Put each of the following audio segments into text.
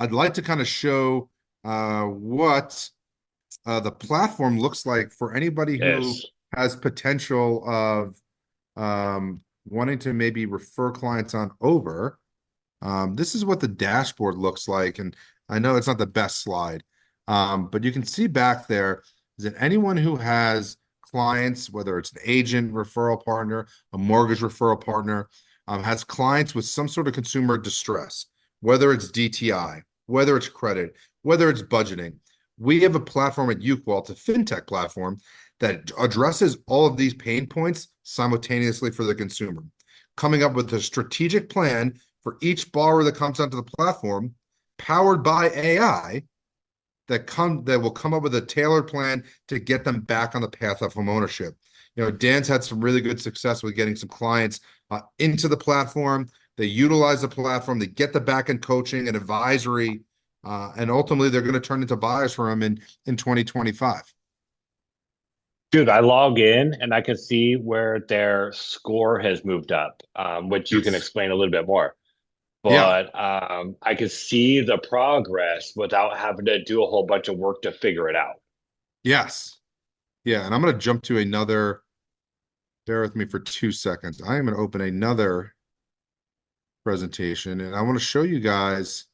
I'd like to kind of show what the platform looks like for anybody who Yes. has potential of wanting to maybe refer clients on over. This is what the dashboard looks like, and I know it's not the best slide, but you can see back there is that anyone who has clients, whether it's an agent referral partner, a mortgage referral partner, has clients with some sort of consumer distress, whether it's DTI, whether it's credit, whether it's budgeting. We have a platform at Uqual, it's a fintech platform that addresses all of these pain points simultaneously for the consumer, coming up with a strategic plan for each borrower that comes onto the platform, powered by AI, that will come up with a tailored plan to get them back on the path of homeownership. Dan's had some really good success with getting some clients into the platform. They utilize the platform, they get the back end coaching and advisory, and ultimately they're going to turn into buyers for him in 2025. Dude, I log in and I can see where their score has moved up, which you can Yes. explain a little bit more. Yeah. But I can see the progress without having to do a whole bunch of work to figure it out. Yes. Yeah. And I'm going to jump to another. Bear with me for 2 seconds. I am going to open another presentation and I want to show you guys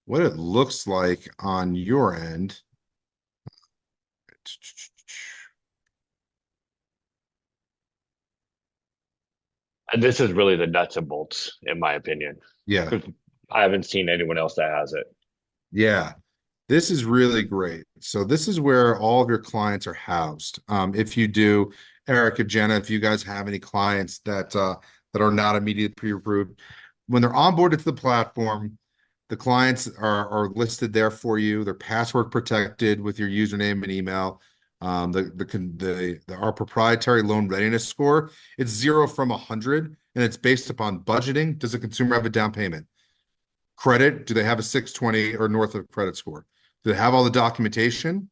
what it looks like on your end. And this is really the nuts and bolts, in my opinion, Yeah. because I haven't seen anyone else that has it. Yeah. This is really great. So this is where all of your clients are housed. If you do, Eric and Jenna, if you guys have any clients that are not immediately pre-approved, when they're onboarded to the platform, the clients are listed there for you. They're password protected with your username and email. Our proprietary loan readiness score, it's 0 from 100, and it's based upon budgeting. Does the consumer have a down payment? Credit, do they have a 620 or north of credit score? Do they have all the documentation?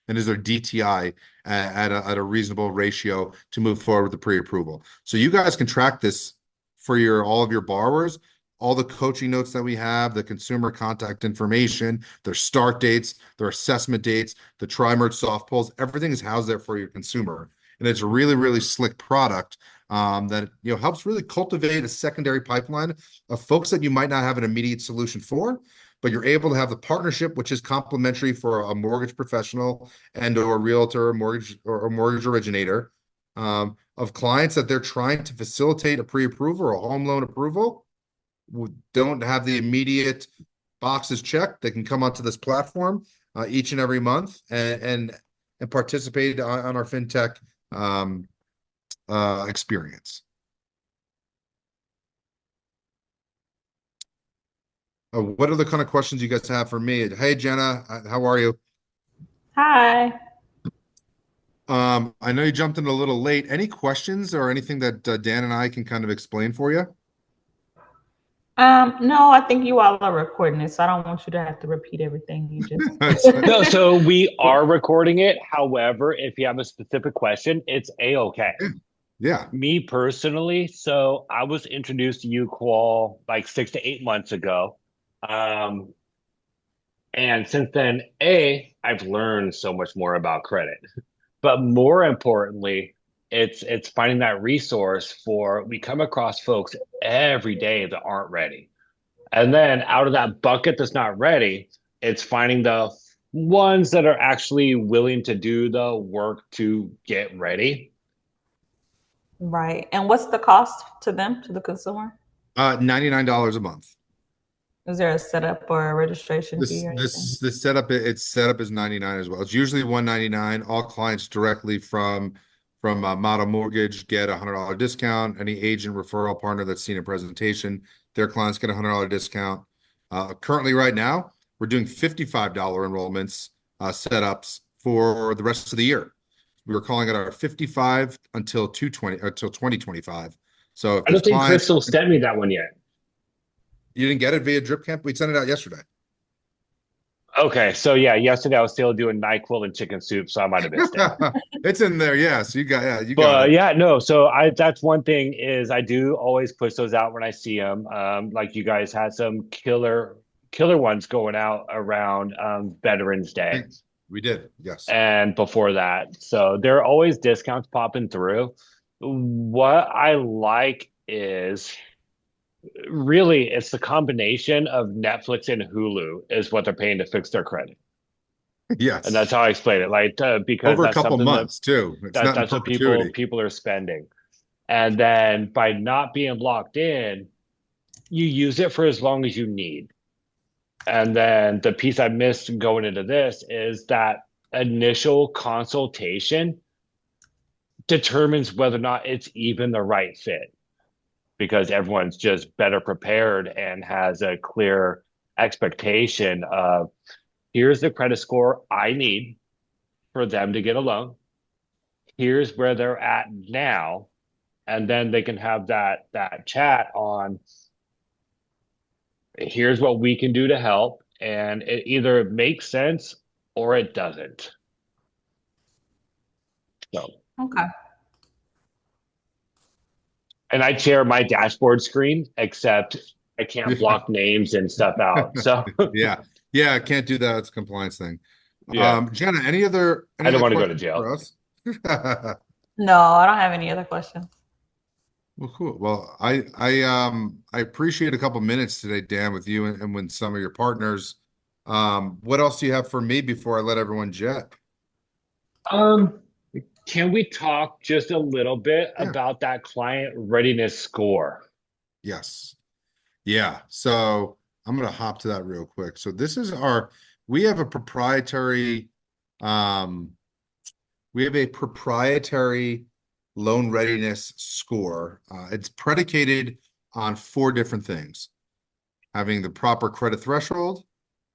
And is there DTI at a reasonable ratio to move forward with the pre-approval? So you guys can track this for all of your borrowers, all the coaching notes that we have, the consumer contact information, their start dates, their assessment dates, the tri-merge soft pulls, everything is housed there for your consumer. And it's a really, really slick product that helps really cultivate a secondary pipeline of folks that you might not have an immediate solution for, but you're able to have the partnership, which is complementary for a mortgage professional and or a realtor, mortgage originator, of clients that they're trying to facilitate a pre-approval or a home loan approval, don't have the immediate boxes checked. They can come onto this platform each and every month and participate on our fintech experience. What other kind of questions you guys have for me? Hey, Jenna, how are you? Hi. I know you jumped in a little late. Any questions or anything that Dan and I can kind of explain for you? No, I think you all are recording it, so I don't want you to have to repeat everything you just. It's- No, so we are recording it. However, if you have a specific question, it's a-okay. yeah. Me personally, so I was introduced to Uqual like 6 to 8 months ago. Um, and since then, I've learned so much more about credit. But more importantly, it's finding that resource for we come across folks every day that aren't ready. And then out of that bucket that's not ready, it's finding the ones that are actually willing to do the work to get ready. Right. And what's the cost to them, to the consumer? $99 a month. Is there a setup or a registration This fee or anything? this this setup it's set up as 99 as well. It's usually 199. All clients directly from Motto Mortgage get a $100 discount. Any agent referral partner that's seen a presentation, their clients get a $100 discount. Currently, right now, we're doing $55 enrollments setups for the rest of the year. We were calling it our 55 until 2025. So if I there's don't think clients, Crystal sent me that one yet. you didn't get it via Drip Camp, we sent it out yesterday. Okay, so yeah, yesterday I was still doing NyQuil and chicken soup, so I might have missed it. It's in there. Yes, you got But it. yeah, no. So I that's one thing is I do always push those out when I see them. Like you guys had some killer killer ones going out around Veterans Day We did, yes. and before that. So there are always discounts popping through. What I like is really it's the combination of Netflix and Hulu is what they're paying to fix their credit. And that's Yes. how I explain it. Like because Over a that's couple something that months too. It's that not in that's what perpetuity. people are spending. And then by not being locked in, you use it for as long as you need. And then the piece I missed going into this is that initial consultation determines whether or not it's even the right fit because everyone's just better prepared and has a clear expectation of here's the credit score I need for them to get a loan. Here's where they're at now. And then they can have that chat on here's what we can do to help. And it either makes sense or it doesn't. So, Okay. and I share my dashboard screen, except I can't Yeah. block names and stuff out. So, Yeah. Yeah, I can't do that. It's a compliance thing. yeah, Jenna, any other I don't want to go to questions jail. for us? No, I don't have any other questions. Well, cool. Well, I appreciate a couple minutes today, Dan, with you and with some of your partners. What else do you have for me before I let everyone jet? Um, can we talk just a little bit Yeah. about that client readiness score? Yes. Yeah. So I'm gonna hop to that real quick. So this is we have a proprietary, um, we have a proprietary loan readiness score. It's predicated on four different things: having the proper credit threshold,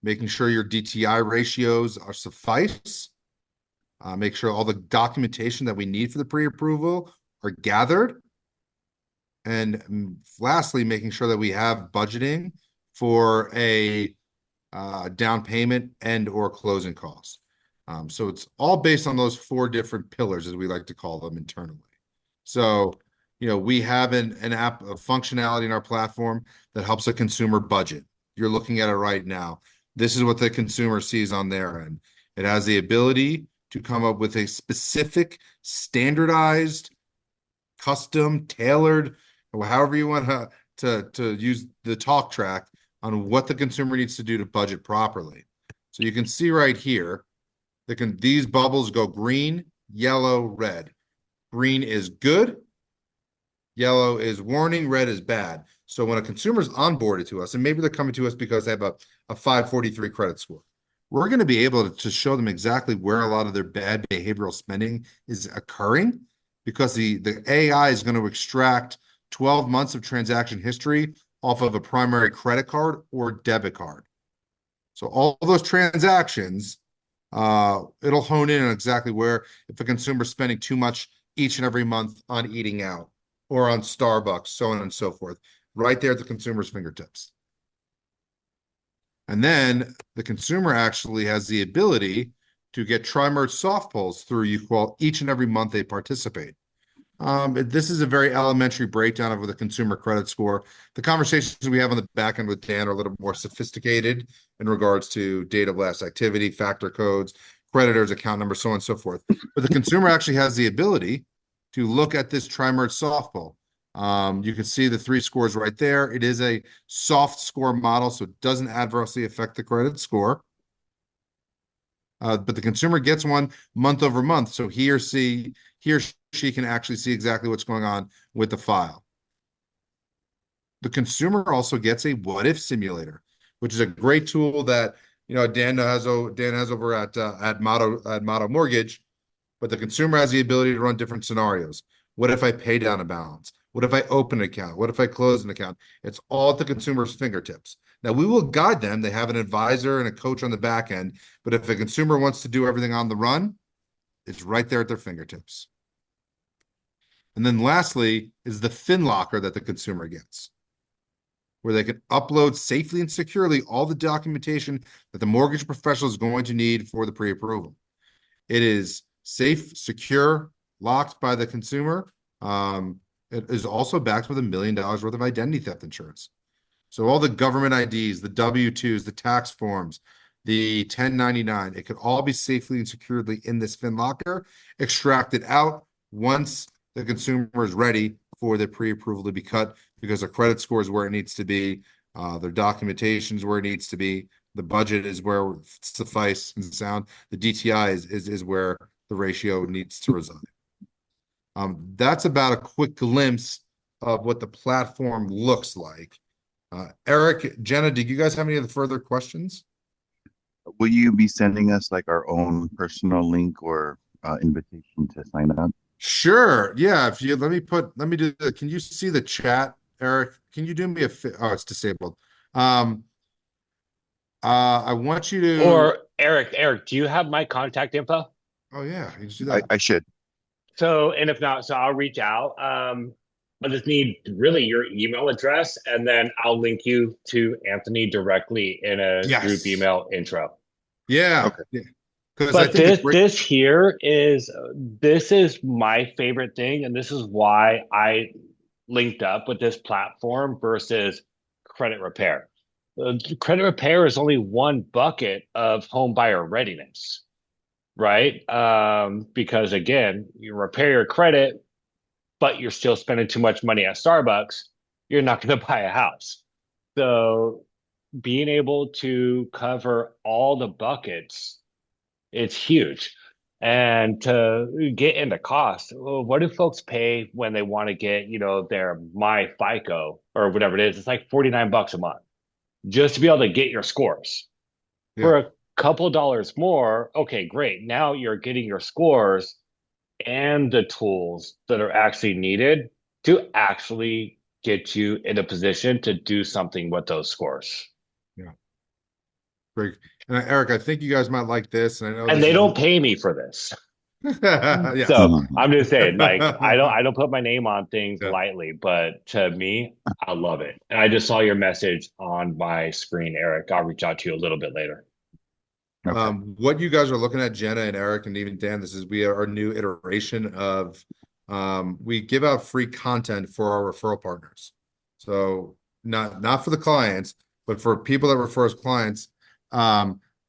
making sure your DTI ratios are suffice, make sure all the documentation that we need for the pre-approval are gathered, and lastly, making sure that we have budgeting for a down payment and or closing costs. So it's all based on those four different pillars, as we like to call them internally. So, we have an app, a functionality in our platform that helps a consumer budget. You're looking at it right now. This is what the consumer sees on their end. It has the ability to come up with a specific, standardized, custom, tailored, or however you want to use the talk track on what the consumer needs to do to budget properly. So you can see right here, these bubbles go green, yellow, red. Green is good, yellow is warning, red is bad. So when a consumer's onboarded to us, and maybe they're coming to us because they have a 543 credit score, we're going to be able to show them exactly where a lot of their bad behavioral spending is occurring, because the AI is going to extract 12 months of transaction history off of a primary credit card or debit card. So all those transactions, it'll hone in on exactly where, if a consumer's spending too much each and every month on eating out or on Starbucks, so on and so forth, right there at the consumer's fingertips. And then the consumer actually has the ability to get tri-merge soft pulls through Uqual each and every month they participate. This is a very elementary breakdown of the consumer credit score. The conversations we have on the back end with Dan are a little more sophisticated in regards to date of last activity, factor codes, creditors, account numbers, so on and so forth. But the consumer actually has the ability to look at this tri-merge soft pull. You can see the three scores right there. It is a soft score model, so it doesn't adversely affect the credit score. But the consumer gets one month over month, so he or she can actually see exactly what's going on with the file. The consumer also gets a what if simulator, which is a great tool that Dan has over at Motto Mortgage. But the consumer has the ability to run different scenarios. What if I pay down a balance? What if I open an account? What if I close an account? It's all at the consumer's fingertips. Now, we will guide them. They have an advisor and a coach on the back end. But if a consumer wants to do everything on the run, it's right there at their fingertips. And then lastly is the FinLocker that the consumer gets, where they can upload safely and securely all the documentation that the mortgage professional is going to need for the pre-approval. It is safe, secure, locked by the consumer. It is also backed with $1 million worth of identity theft insurance. So all the government IDs, the W-2s, the tax forms, the 1099, it could all be safely and securely in this FinLocker, extracted out once the consumer is ready for the pre-approval to be cut, because their credit score is where it needs to be, their documentation is where it needs to be, the budget is where suffice and sound, the DTI is where the ratio needs to reside. That's about a quick glimpse of what the platform looks like. Eric, Jenna, did you guys have any other further questions? Will you be sending us like our own personal link or invitation to sign up? Sure. Yeah. If you let me do the, can you see the chat, Eric? Can you do me oh, it's disabled. I want you to, Or Eric, do you have my contact info? oh yeah, you just do that. I should. So, and if not, so I'll reach out. I just need really your email address, and then I'll link you to Anthony directly in a group Yes. email intro. Yeah. Okay. Yeah. Because I But think this is my favorite thing, and this is why I linked up with this platform versus credit repair. Credit repair is only one bucket of home buyer readiness, right? Because again, you repair your credit, but you're still spending too much money at Starbucks, you're not going to buy a house. So being able to cover all the buckets, it's huge. And to get into cost, well, what do folks pay when they want to get, their My FICO or whatever it is? It's like $49 a month just to be able to get your scores. Yeah. For a couple dollars more, okay, great. Now you're getting your scores and the tools that are actually needed to actually get you in a position to do something with those scores. Yeah. Great. And Eric, I think you guys might like this. And I know And this they is don't pay me for this. yes. So I'm just saying, like, I don't put my name on things Yeah. lightly, but to me, I love it. And I just saw your message on my screen, Eric. I'll reach out to you a little bit later. Okay. What you guys are looking at, Jenna and Eric and even Dan, this is we are our new iteration of we give out free content for our referral partners. So not for the clients, but for people that refer as clients.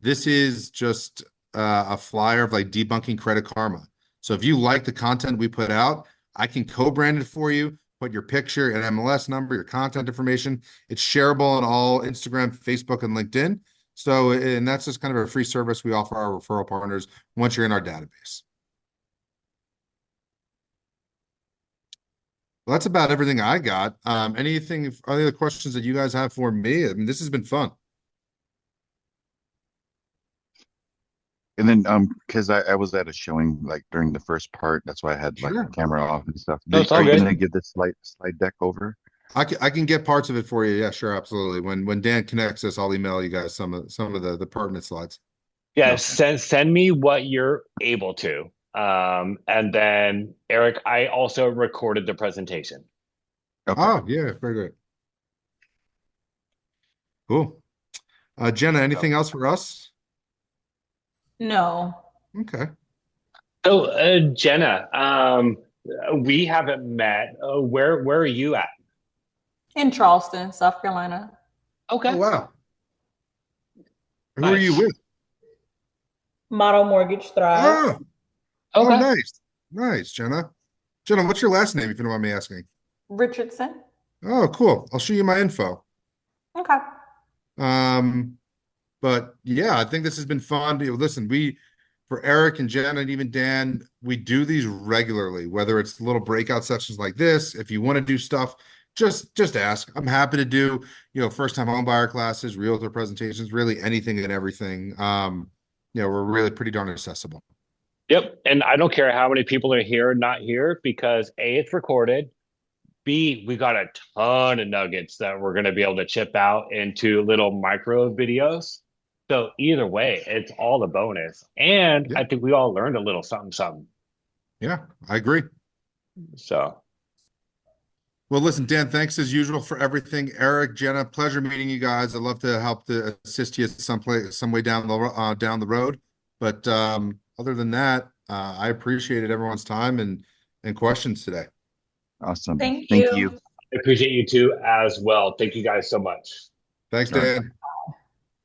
This is just a flyer of like debunking Credit Karma. So if you like the content we put out, I can co-brand it for you, put your picture and MLS number, your contact information. It's shareable on all Instagram, Facebook, and LinkedIn. So, and that's just kind of a free service we offer our referral partners once you're in our database. Well, that's about everything I got. Any other questions that you guys have for me? I mean, this has been fun. And then because I was at a showing like during the first part, that's why I had like Sure. the camera off and stuff. No, it's all Are you good. gonna give this slide deck over? I can get parts of it for you. Yeah, sure, absolutely. When Dan connects us, I'll email you guys some of the pertinent slides. Yeah, Okay. send me what you're able to. And then Eric, I also recorded the presentation. Okay. Oh, yeah, very good. Cool. Jenna, anything else for us? No. Okay. So, Jenna, we haven't met. Where are you at? In Charleston, South Carolina. Okay. Oh, wow. Who are you Nice. with? Motto Mortgage Thrive. Oh, oh, Okay. nice. Nice, Jenna. Jenna, what's your last name, if you don't mind me asking? Richardson. Oh, cool. I'll show you my info. Okay. But yeah, I think this has been fun. Listen, for Eric and Jen and even Dan, we do these regularly, whether it's little breakout sessions like this. If you want to do stuff, just ask. I'm happy to do, first time home buyer classes, realtor presentations, really anything and everything. We're really pretty darn accessible. Yep. And I don't care how many people are here or not here because A, it's recorded. B, we got a ton of nuggets that we're going to be able to chip out into little micro videos. So either way, it's all a bonus. And Yeah. I think we all learned a little something. Yeah, I agree. So Well, listen, Dan, thanks as usual for everything. Eric, Jenna, pleasure meeting you guys. I'd love to help to assist you some way down the road. But other than that, I appreciated everyone's time and questions today. Awesome. Thank Thank you. you. I appreciate you too as well. Thank you guys so much. Thanks, All right. Dan.